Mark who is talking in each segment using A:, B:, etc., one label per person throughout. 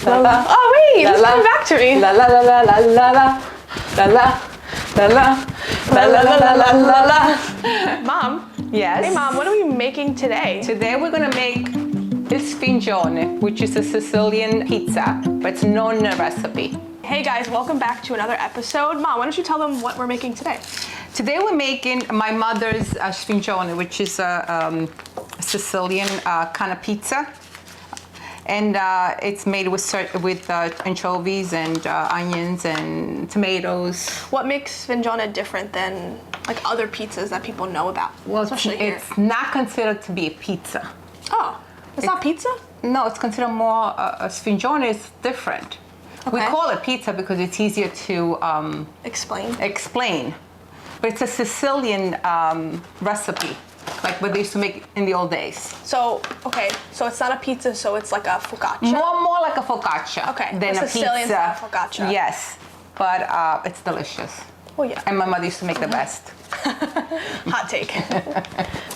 A: La la. Oh wait, it's coming back to me.
B: La la la la la la la la la la la la la la la la.
A: Mom.
B: Yes.
A: Hey Mom, what are we making today?
B: Today we're gonna make Sfincione, which is a Sicilian pizza, but it's known recipe.
A: Hey guys, welcome back to another episode. Mom, why don't you tell them what we're making today?
B: Today we're making my mother's Sfincione, which is a Sicilian kind of pizza. And it's made with anchovies and onions and tomatoes.
A: What makes Sfincione different than like other pizzas that people know about?
B: Well,
A: especially here.
B: It's not considered to be a pizza.
A: Oh, it's not pizza?
B: No, it's considered more, a Sfincione is different.
A: Okay.
B: We call it pizza because it's easier to explain. But it's a Sicilian recipe, like what they used to make in the old days.
A: So, okay, so it's not a pizza, so it's like a focaccia?
B: More like a focaccia than a
A: Sicilian
B: pizza.
A: style focaccia.
B: Yes, but it's delicious.
A: Oh yeah.
B: And my mother used to make the best.
A: Hot take.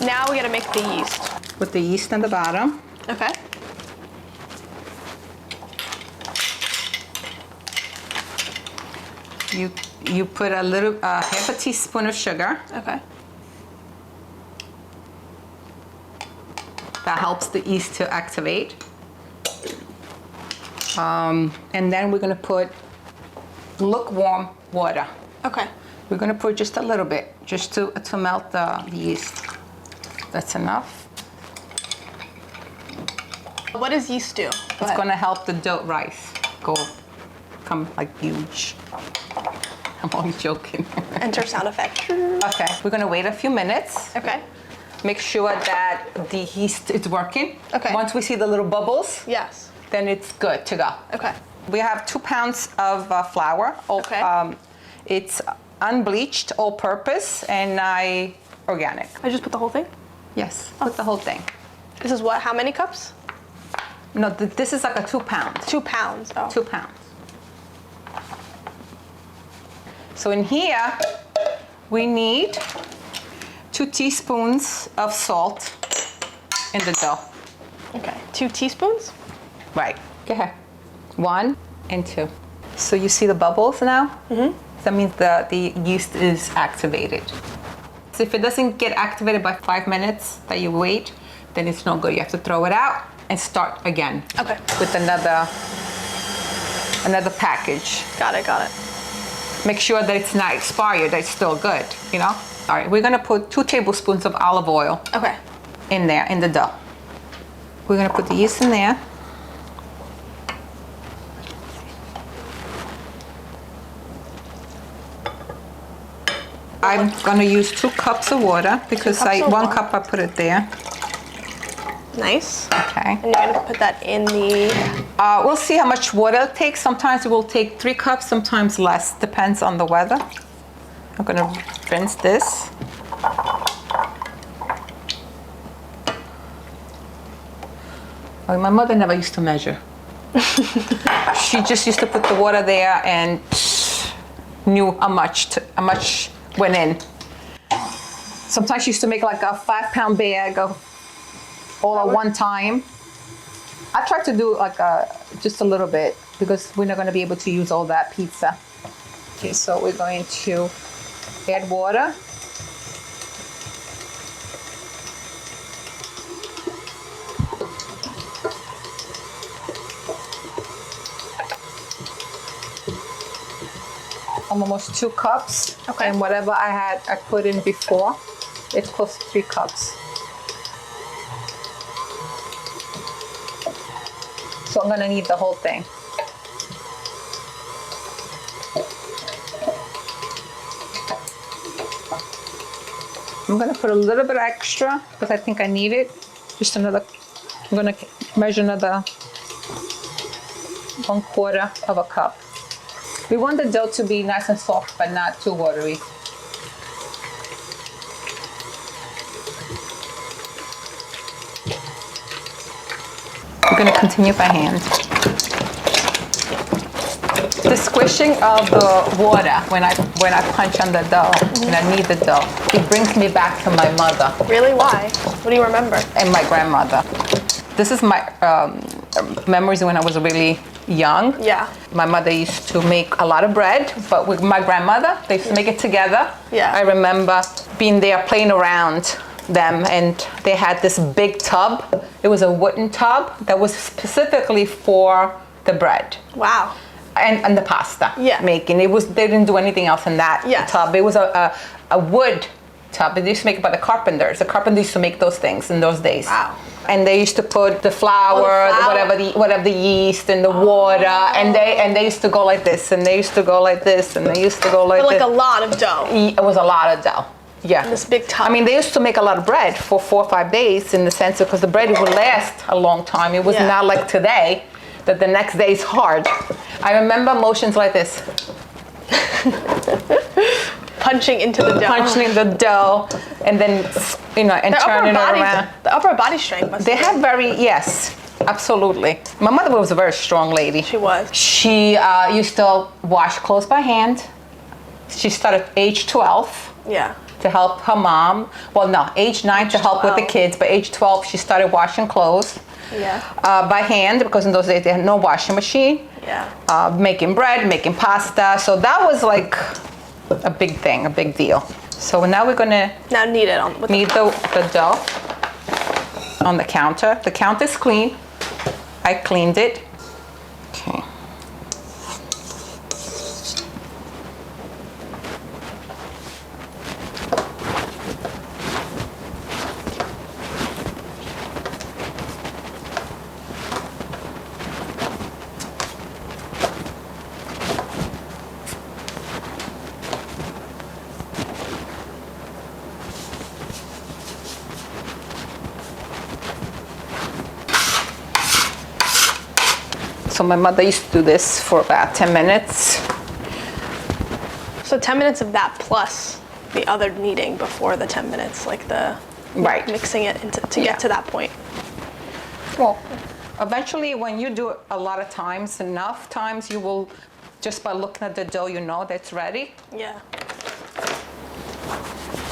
A: Now we gotta make the yeast.
B: Put the yeast on the bottom.
A: Okay.
B: You put a little, half a teaspoon of sugar.
A: Okay.
B: That helps the yeast to activate. And then we're gonna put lukewarm water.
A: Okay.
B: We're gonna put just a little bit, just to melt the yeast. That's enough.
A: What does yeast do?
B: It's gonna help the dough rise come like huge. I'm only joking.
A: Enter sound effect.
B: Okay, we're gonna wait a few minutes.
A: Okay.
B: Make sure that the yeast is working.
A: Okay.
B: Once we see the little bubbles,
A: Yes.
B: then it's good to go.
A: Okay.
B: We have 2 pounds of flour.
A: Okay.
B: It's unbleached, all-purpose, and organic.
A: I just put the whole thing?
B: Yes, put the whole thing.
A: This is what, how many cups?
B: No, this is like a 2 pound.
A: 2 pounds. Oh.
B: 2 pounds. So in here, we need 2 teaspoons of salt in the dough.
A: Okay. 2 teaspoons?
B: Right. Go ahead. 1 and 2. So you see the bubbles now? Mm-hmm. That means the yeast is activated. So if it doesn't get activated by 5 minutes that you wait, then it's no good. You have to throw it out and start again.
A: Okay.
B: With another package.
A: Got it.
B: Make sure that it's not expired, that it's still good, you know? All right, we're gonna put 2 tablespoons of olive oil.
A: Okay.
B: In there, in the dough. We're gonna put the yeast in there. I'm gonna use 2 cups of water because 1 cup I put it there.
A: Nice.
B: Okay.
A: And you're gonna put that in the...
B: We'll see how much water it takes. Sometimes it will take 3 cups, sometimes less. Depends on the weather. I'm gonna rinse this. Oh, my mother never used to measure. She just used to put the water there and knew how much went in. Sometimes she used to make like a 5-pound bag of all at one time. I try to do like just a little bit because we're not going to be able to use all that pizza. Okay, so we're going to add water. Almost 2 cups.
A: Okay.
B: And whatever I put in before, it's close to 3 cups. So I'm gonna need the whole thing. I'm gonna put a little bit extra because I think I need it. Just another, I'm gonna measure another 1/4 of a cup. We want the dough to be nice and soft, but not too watery. We're gonna continue by hand. The squishing of the water when I punch on the dough, and I knead the dough, it brings me back to my mother.
A: Really? Why? What do you remember?
B: And my grandmother. This is my memories when I was really young.
A: Yeah.
B: My mother used to make a lot of bread, but with my grandmother, they used to make it together.
A: Yeah.
B: I remember being there playing around them, and they had this big tub. It was a wooden tub that was specifically for the bread.
A: Wow.
B: And the pasta
A: Yeah.
B: making. They didn't do anything else in that
A: Yes.
B: tub. It was a wood tub. They used to make it by the carpenters. The carpenters used to make those things in those days.
A: Wow.
B: And they used to put the flour, whatever the yeast and the water, and they used to go like this, and they used to go like this, and they used to go like
A: But like
B: this.
A: a lot of dough.
B: It was a lot of dough. Yeah.
A: This big tub.
B: I mean, they used to make a lot of bread for 4 or 5 days, in the sense because the bread would last a long time. It was
A: Yeah.
B: not like today that the next day is hard. I remember motions like this.
A: Punching into the dough.
B: Punching in the dough, and then, and turning it around.
A: The upper body strength must
B: They
A: be-
B: had yes, absolutely. My mother was a very strong lady.
A: She was.
B: She used to wash clothes by hand. She started age 12
A: Yeah.
B: to help her mom. Well, no, age 9 to help with the
A: 12.
B: kids, but age 12 she started washing clothes
A: Yeah.
B: by hand, because in those days they had no washing machine.
A: Yeah.
B: Making bread, making pasta. So that was like a big thing, a big deal. So now we're gonna
A: Now knead it on with
B: knead the dough on the counter. The counter is clean. I cleaned it. Okay. So my mother used to do this for about 10 minutes.
A: So 10 minutes of that plus the other kneading before the 10 minutes, like the
B: Right.
A: mixing it to
B: Yeah.
A: get to that point.
B: Well, eventually when you do it a lot of times, enough times, you will, just by looking at the dough, you know that's ready.
A: Yeah.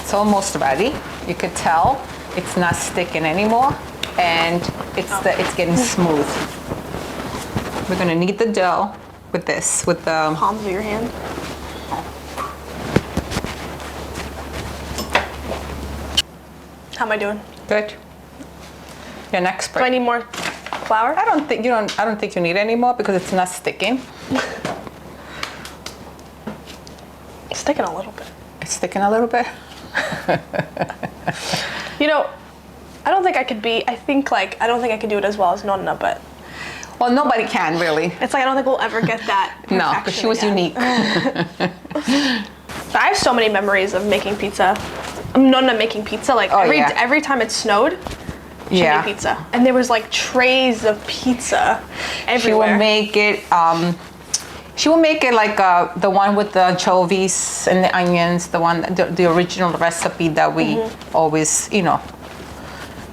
B: It's almost ready. You could tell it's not sticking anymore, and it's getting smooth. We're gonna knead the dough with this, with the
A: Palms of your hand. How am I doing?
B: good. You're an expert.
A: Do I need more flour?
B: I don't think you need any more because it's not sticking.
A: It's sticking a little bit.
B: It's sticking a little bit.
A: You know, I don't think I could do it as well as Nonna, but
B: Well, nobody can really.
A: it's like I don't think we'll ever get that.
B: No, because she was
A: perfection
B: unique.
A: again. I have so many memories of making pizza. Nonna making pizza, like
B: yeah.
A: every time it snowed, she
B: Yeah.
A: made pizza. And there was like trays of pizza
B: She
A: everywhere.
B: will make it. She will make it like the one with the anchovies and the onions, the original recipe that we always,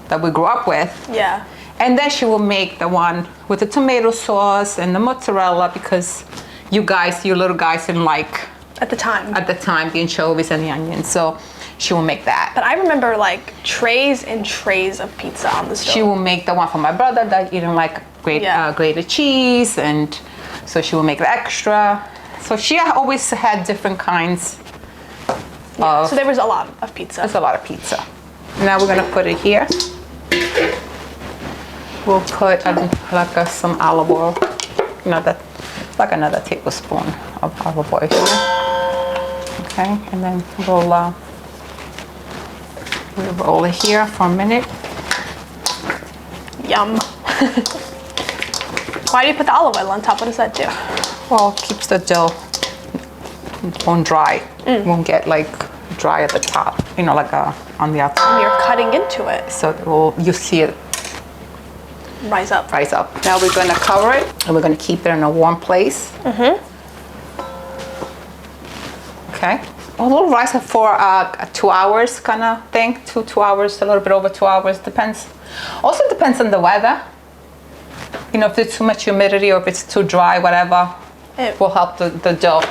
B: that we grew up with.
A: Yeah.
B: And then she will make the one with the tomato sauce and the mozzarella, because you little guys didn't like
A: At the time.
B: the anchovies and the onions. So she will make that.
A: But I remember like trays and trays of pizza on the stove.
B: She will make the one for my brother that you didn't like grated cheese, and so she will make the extra. So she always had different kinds of.
A: So there was a lot of pizza.
B: There's a lot of pizza. Now we're gonna put it here. We'll put some olive oil, like another tablespoon of olive oil here. Okay, and then we'll roll it here for a minute.
A: Yum. Why do you put the olive oil on top? What does that do?
B: Well, it keeps the dough won't dry. Won't get like dry at the top, like on the outside.
A: When you're cutting into it,
B: So you see it
A: rise up.
B: rise up. Now we're going to cover it, and we're going to keep it in a warm place. Okay. A little rice for 2 hours kind of thing. 2 hours, a little bit over 2 hours, depends. Also depends on the weather. If there's too much humidity or if it's too dry, whatever,
A: It
B: will help the dough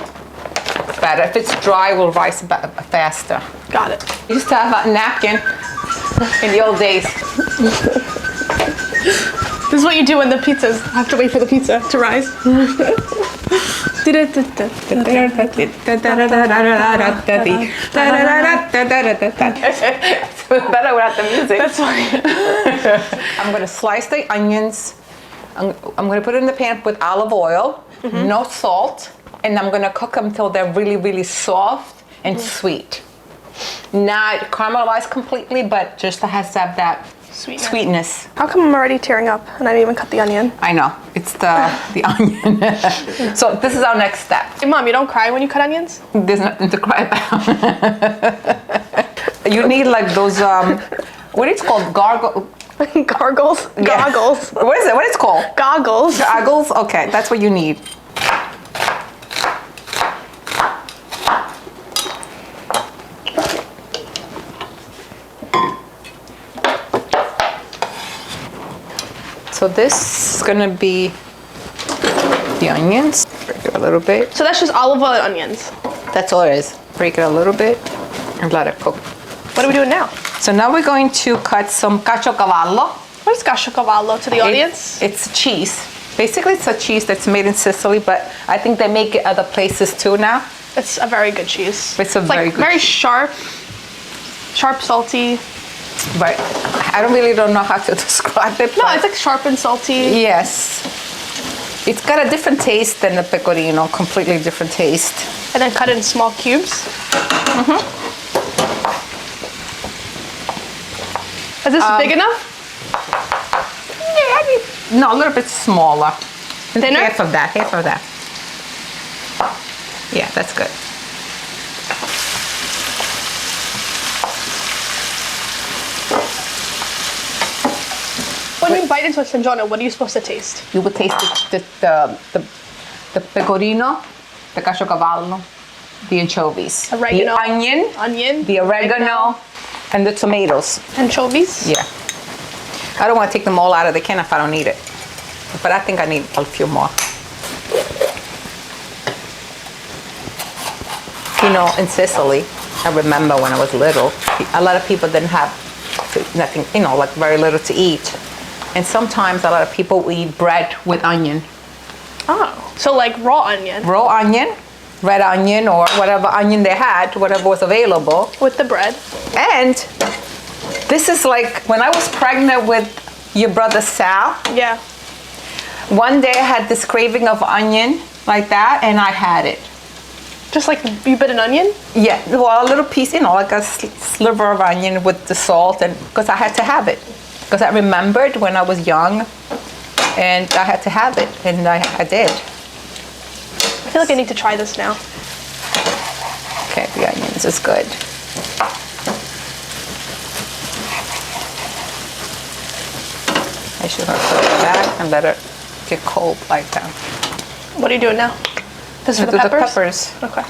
B: better. If it's dry, it will rise faster.
A: Got it.
B: We used to have a napkin in the old days.
A: This is what you do when the pizzas have to wait for the pizza to rise.
B: It's better without the music.
A: That's fine.
B: I'm gonna slice the onions. I'm gonna put it in the pan with olive oil, no salt, and I'm gonna cook them till they're really, really soft and sweet. Not caramelized completely, but just to have that sweetness.
A: How come I'm already tearing up and I didn't even cut the onion?
B: I know, it's the onion. So this is our next step.
A: Hey, Mom, you don't cry when you cut onions?
B: There's nothing to cry about. You need like those, what is it called?
A: Gargles?
B: Yeah.
A: Goggles.
B: What is it? What is it called?
A: Goggles.
B: Goggles? Okay, that's what you need. So this is gonna be the onions. Break it a little bit.
A: So that's just olive oil and onions.
B: That's all it is. Break it a little bit and let it cook.
A: What are we doing now?
B: So now we're going to cut some caciocavallo.
A: What is caciocavallo to the audience?
B: It's cheese. Basically, it's a cheese that's made in Sicily, but I think they make it other places too now.
A: It's a very good cheese.
B: It's a very good
A: very
B: cheese.
A: sharp, salty.
B: But I don't know how to describe it.
A: No,
B: but
A: it's like sharp and salty.
B: yes. It's got a different taste than the pecorino, completely different taste.
A: And then cut in small cubes. Is this big enough?
B: Yeah, I mean, no, a little bit smaller.
A: Thinner?
B: Half of that. Yeah, that's good.
A: When you bite into a Sfincione, what are you supposed to taste?
B: You would taste the pecorino, the caciocavallo, the anchovies,
A: Oregano.
B: the onion, the oregano, and the tomatoes.
A: Anchovies.
B: Yeah. I don't want to take them all out of the can if I don't need it. But I think I need a few more. You know, in Sicily, I remember when I was little, a lot of people didn't have nothing, you know, like very little to eat. And sometimes a lot of people eat bread with onion.
A: Oh, so like raw onion.
B: Raw onion, red onion, or whatever onion they had, whatever was available.
A: With the bread.
B: And this is like when I was pregnant with your brother Sal.
A: Yeah.
B: One day I had this craving of onion like that, and I had it.
A: Just like you bit an onion?
B: Yeah, well, a little piece, you know, like a sliver of onion with the salt, and because I had to have it. Because I remembered when I was young, and I had to have it, and I did.
A: I feel like I need to try this now.
B: Okay, the onions is good. I should have put it back and let it get cold like that.
A: What are you doing now? This is for the
B: Do
A: peppers?
B: the peppers.
A: Okay.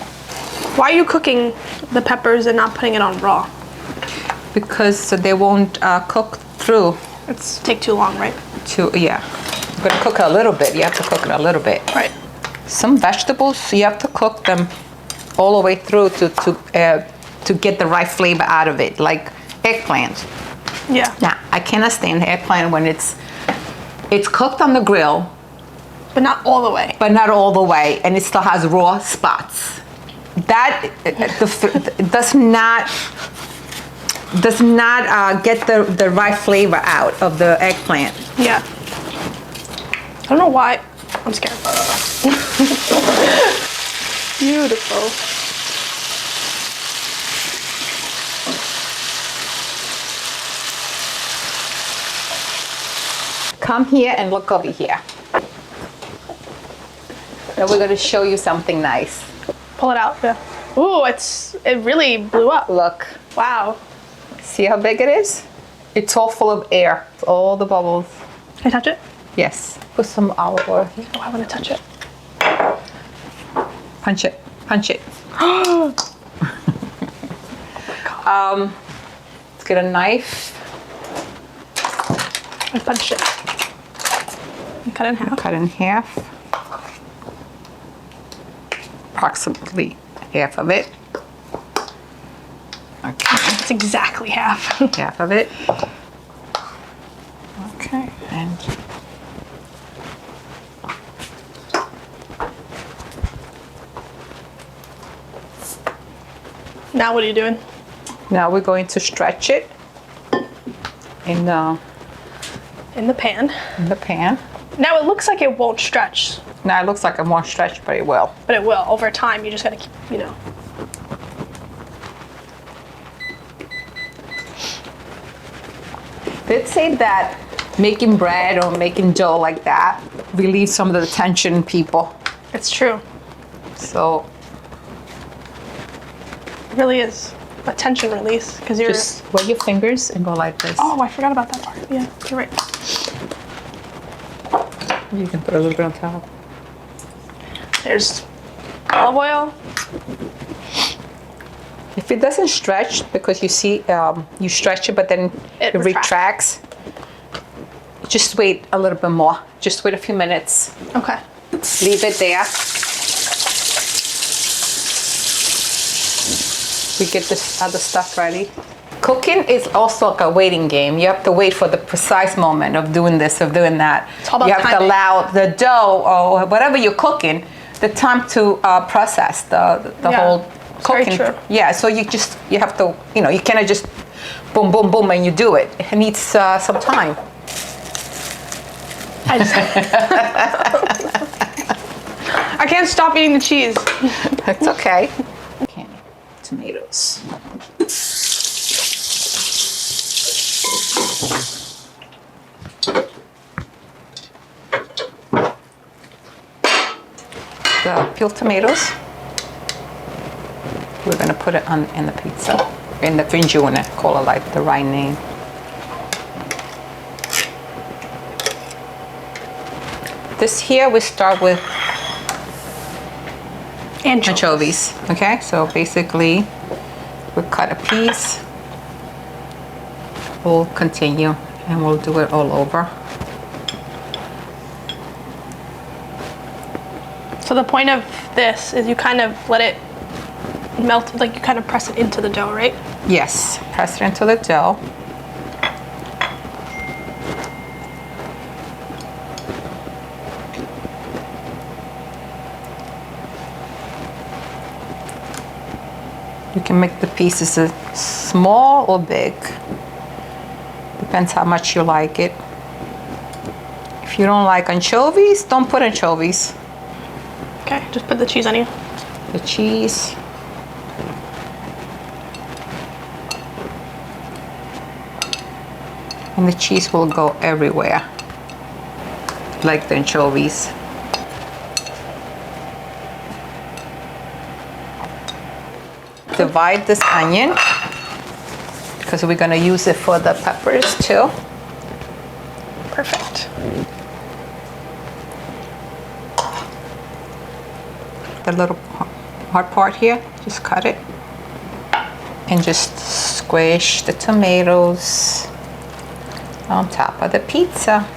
A: Why are you cooking the peppers and not putting it on raw?
B: Because they won't cook through.
A: It's take too long, right?
B: Yeah. You're gonna cook it a little bit. You have to cook it a little bit.
A: Right.
B: Some vegetables, you have to cook them all the way through to get the right flavor out of it, like eggplant.
A: Yeah.
B: Now, I cannot stand eggplant when it's cooked on the grill,
A: But not all the way.
B: but not all the way, and it still has raw spots. That does not get the right flavor out of the eggplant.
A: Yeah. I don't know why. I'm scared. Beautiful.
B: Come here and look over here. Now we're going to show you something nice.
A: Pull it out. Yeah. Ooh, it really blew up.
B: Look.
A: Wow.
B: See how big it is? It's all full of air. All the bubbles.
A: Can I touch it?
B: Yes. Put some olive oil here.
A: Oh, I want to touch it.
B: Punch it. Punch it. Let's get a knife.
A: I punched it. And cut it in half.
B: Cut in half. Approximately half of it. Okay.
A: It's exactly half.
B: Half of it. Okay. And
A: Now what are you doing?
B: Now we're going to stretch it in the
A: pan. Now it looks like it won't stretch,
B: Now it looks like it won't stretch very well.
A: but it will over time. You just gotta keep, you know.
B: They'd say that making bread or making dough like that relieves some of the tension in people.
A: It's true.
B: So
A: It really is a tension release because you're.
B: just wet your fingers and go like this.
A: Oh, I forgot about that part. Yeah, you're right.
B: You can put a little bit on top.
A: There's olive oil.
B: If it doesn't stretch, because you see, you stretch it, but then
A: It
B: it retracts, just wait a little bit more. Just wait a few minutes.
A: Okay.
B: Leave it there. We get this other stuff ready. Cooking is also like a waiting game. You have to wait for the precise moment of doing this, of doing that.
A: It's all about
B: you have
A: timing.
B: to allow the dough or whatever you're cooking the time to process the
A: Yeah,
B: whole
A: it's very
B: cooking.
A: true.
B: Yeah, so you have to, you cannot just boom, boom, boom, and you do it. It needs some time.
A: I just. I can't stop eating the cheese.
B: It's okay. Okay, tomatoes. The peeled tomatoes. We're gonna put it in the pizza, in the Sfincione, call it like the right name. This here we start with anchovies. Okay, so basically we cut a piece. We'll continue and we'll do it all over.
A: So the point of this is you kind of let it melt, like you kind of press it into the dough, right?
B: Yes, press it into the dough. You can make the pieces small or big. Depends how much you like it. If you don't like anchovies, don't put anchovies.
A: Okay, just put the cheese on you.
B: The cheese. And the cheese will go everywhere, like the anchovies. Divide this onion, because we're gonna use it for the peppers too.
A: Perfect.
B: The little hard part here, just cut it. And just squish the tomatoes on top of the pizza.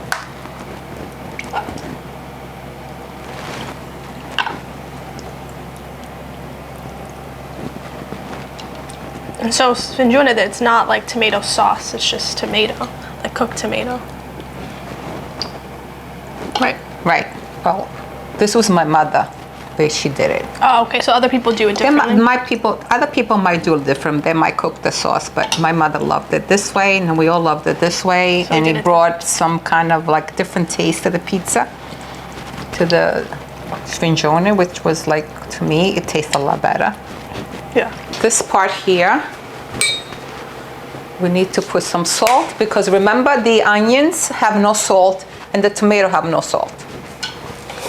A: And so Sfincione, it's not like tomato sauce, it's just tomato, like cooked tomato. Right.
B: Right. Well, this was my mother, the way she did it.
A: Oh, okay, so other people do it differently?
B: Other people might do it different. They might cook the sauce, but my mother loved it this way, and we all loved it this way,
A: So
B: and
A: did
B: it
A: it-
B: brought some kind of like different taste to the pizza, to the Sfincione, which was like, to me, it tastes a lot better.
A: Yeah.
B: This part here, we need to put some salt, because remember the onions have no salt and the tomato have no salt.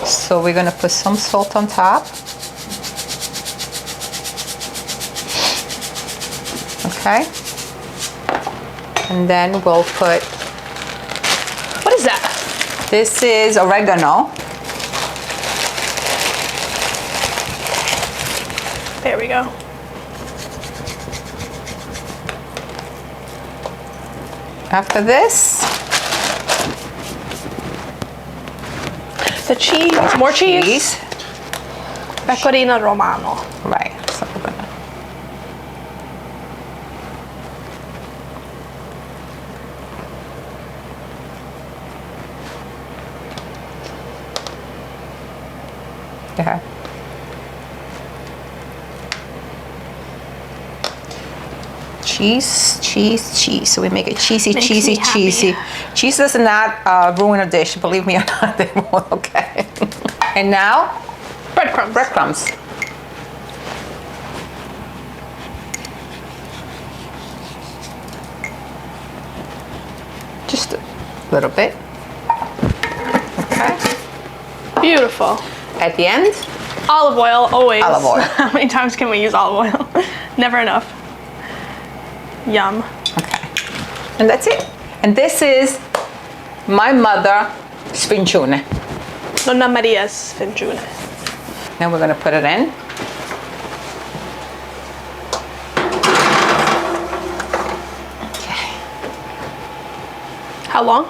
B: So we're gonna put some salt on top. Okay. And then we'll put,
A: What is that?
B: this is oregano.
A: There we go.
B: After this,
A: The cheese, more cheese. Pecorino romano.
B: Right, so we're gonna. Yeah. Cheese, cheese, cheese. So we make it cheesy,
A: Makes
B: cheesy,
A: me happy.
B: cheesy. Cheese does not ruin a dish, believe me or not, they won't, okay. And now,
A: Breadcrumbs.
B: breadcrumbs. Just a little bit. Okay.
A: Beautiful.
B: At the end,
A: Olive oil, always.
B: Olive oil.
A: How many times can we use olive oil? Never enough. Yum.
B: okay. And that's it. And this is my mother, Sfincione.
A: Nonna Maria's Sfincione.
B: Now we're gonna put it in. Okay.
A: How long?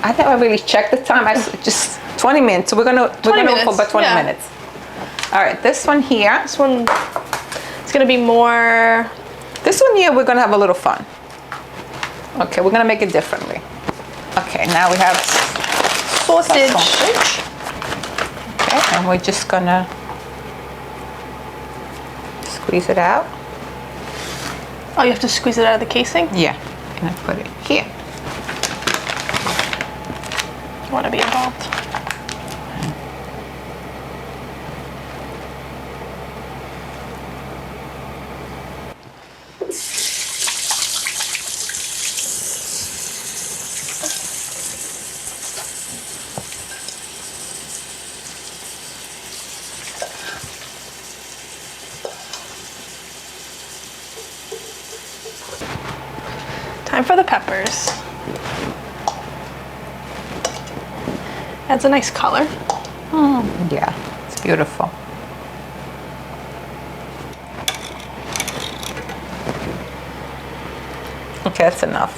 B: I never really checked the time. Just 20 minutes. So we're gonna go for
A: minutes,
B: about 20
A: yeah.
B: minutes. All right, this one here.
A: This one, it's gonna be more.
B: This one here, we're gonna have a little fun. Okay, we're gonna make it differently. Okay, now we have
A: Sausage.
B: sausage. Okay, and we're just gonna squeeze it out.
A: Oh, you have to squeeze it out of the casing?
B: Yeah, and I put it here.
A: You want to be involved. Time for the peppers. Adds a nice color.
B: Yeah, it's beautiful. Okay, that's enough.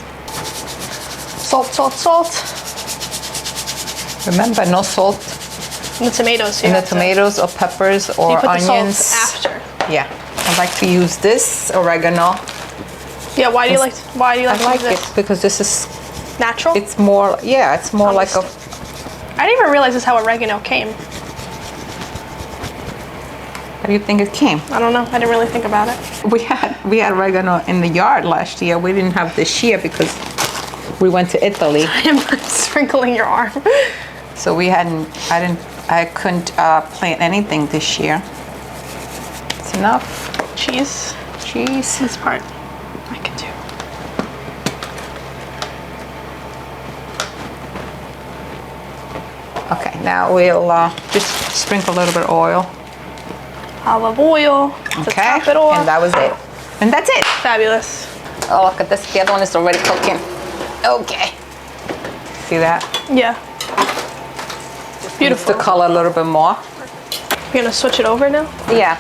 A: Salt, salt, salt.
B: Remember, no salt
A: And the tomatoes.
B: in the
A: have to-
B: tomatoes or peppers
A: You
B: or
A: put
B: onions.
A: the salt after.
B: Yeah, I like to use this oregano.
A: Yeah. Why do you like? Why do you
B: I
A: like to
B: like
A: use
B: it
A: this?
B: because this is,
A: Natural.
B: it's more, yeah, it's more like a,
A: I didn't even realize this is how oregano came.
B: how do you think it came?
A: I don't know. I didn't really think about it.
B: We had oregano in the yard last year. We didn't have this year because we went to Italy.
A: I am sprinkling your arm.
B: So I couldn't plant anything this year. It's enough.
A: Cheese.
B: Cheese.
A: This part I can do.
B: Okay, now we'll just sprinkle a little bit of oil.
A: Olive oil to
B: Okay,
A: top it off.
B: and that was it. And that's it.
A: Fabulous.
B: Oh, look at this. The other one is already cooking. Okay. See that?
A: Yeah.
B: Needs
A: Beautiful.
B: to color a little bit more.
A: You're gonna switch it over now?
B: Yeah.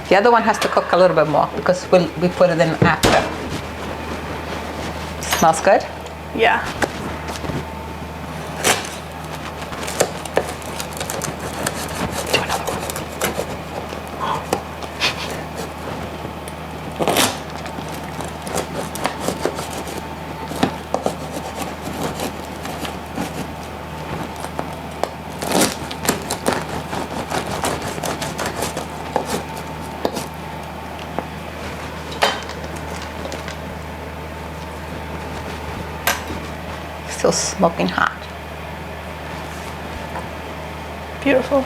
B: The other one has to cook a little bit more because we put it in after. Smells good?
A: Yeah. Do another one.
B: Still smoking hot.
A: Beautiful.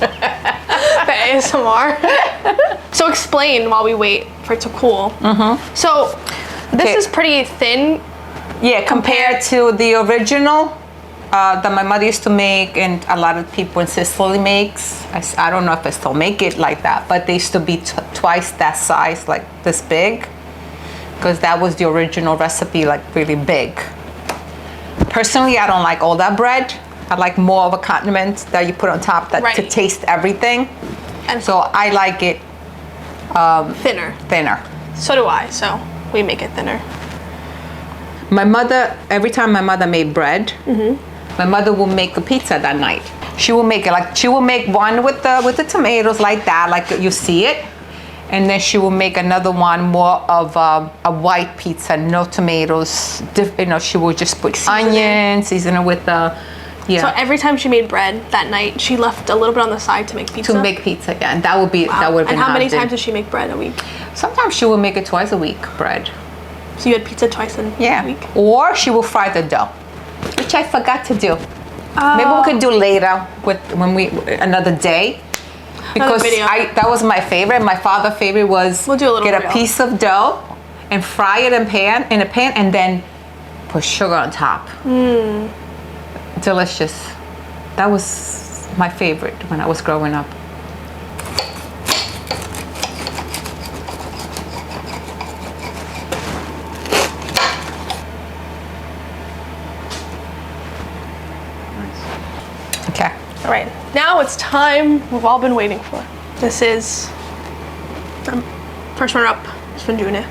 A: The ASMR. So explain while we wait for it to cool. So this
B: Okay.
A: is pretty thin.
B: Yeah, compared to the original that my mother used to make and a lot of people in Sicily makes. I don't know if I still make it like that, but they used to be twice that size, like this big, because that was the original recipe, like really big. Personally, I don't like all that bread. I like more of a condiment that you put on top that to
A: Right.
B: taste everything.
A: And
B: So I like it
A: thinner.
B: thinner.
A: So do I. So we make it thinner.
B: My mother, every time my mother made bread, my mother will make a pizza that night. She will make it like, she will make one with the tomatoes like that, like you see it. And then she will make another one more of a white pizza, no tomatoes. You know, she will just put onions, season it with
A: So every time she made bread that night, she left a little bit on the side to make pizza?
B: To make pizza, yeah. And that would be,
A: Wow.
B: that would have been
A: And how many
B: hard to-
A: times does she make bread a week?
B: Sometimes she will make it twice a week, bread.
A: So you had pizza twice a week?
B: Or she will fry the dough, which I forgot to do. Maybe we could do later another day. Because
A: video.
B: that was my favorite. My father's favorite was
A: We'll do a little
B: get a
A: reel.
B: piece of dough and fry it in a pan, and then put sugar on top. Delicious. That was my favorite when I was growing up. Okay.
A: All right, now it's time we've all been waiting for. This is first runner-up, Sfincione.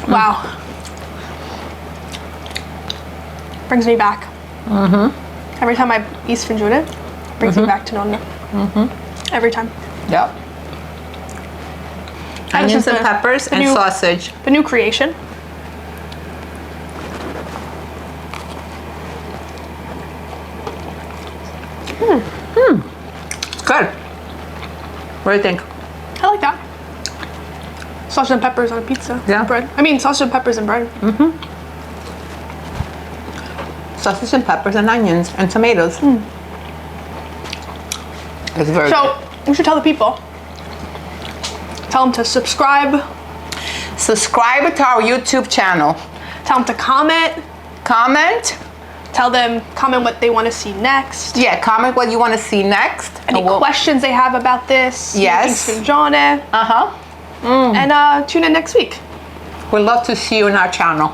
A: Wow. Brings me back. Every time I eat Sfincione, brings me back to Nonna. Every time.
B: Yep.
A: And this
B: Onions
A: is
B: and
A: the-
B: peppers
A: the
B: and
A: new-
B: sausage.
A: The new creation.
B: Good. What do you think?
A: I like that. Sausage and peppers on a pizza.
B: Yeah.
A: Bread. I mean, sausage and peppers and bread.
B: Sausage and peppers and onions and tomatoes. It's very
A: So, we should tell the people. Tell them to subscribe.
B: good. Subscribe to our YouTube channel.
A: Tell them to comment.
B: Comment.
A: Tell them, comment what they want to see next.
B: Yeah, comment what you want to see next.
A: Any
B: And we'll-
A: questions they have about this.
B: Yes.
A: making Sfincione.
B: Uh-huh.
A: And tune in next week.
B: We'd love to see you in our channel.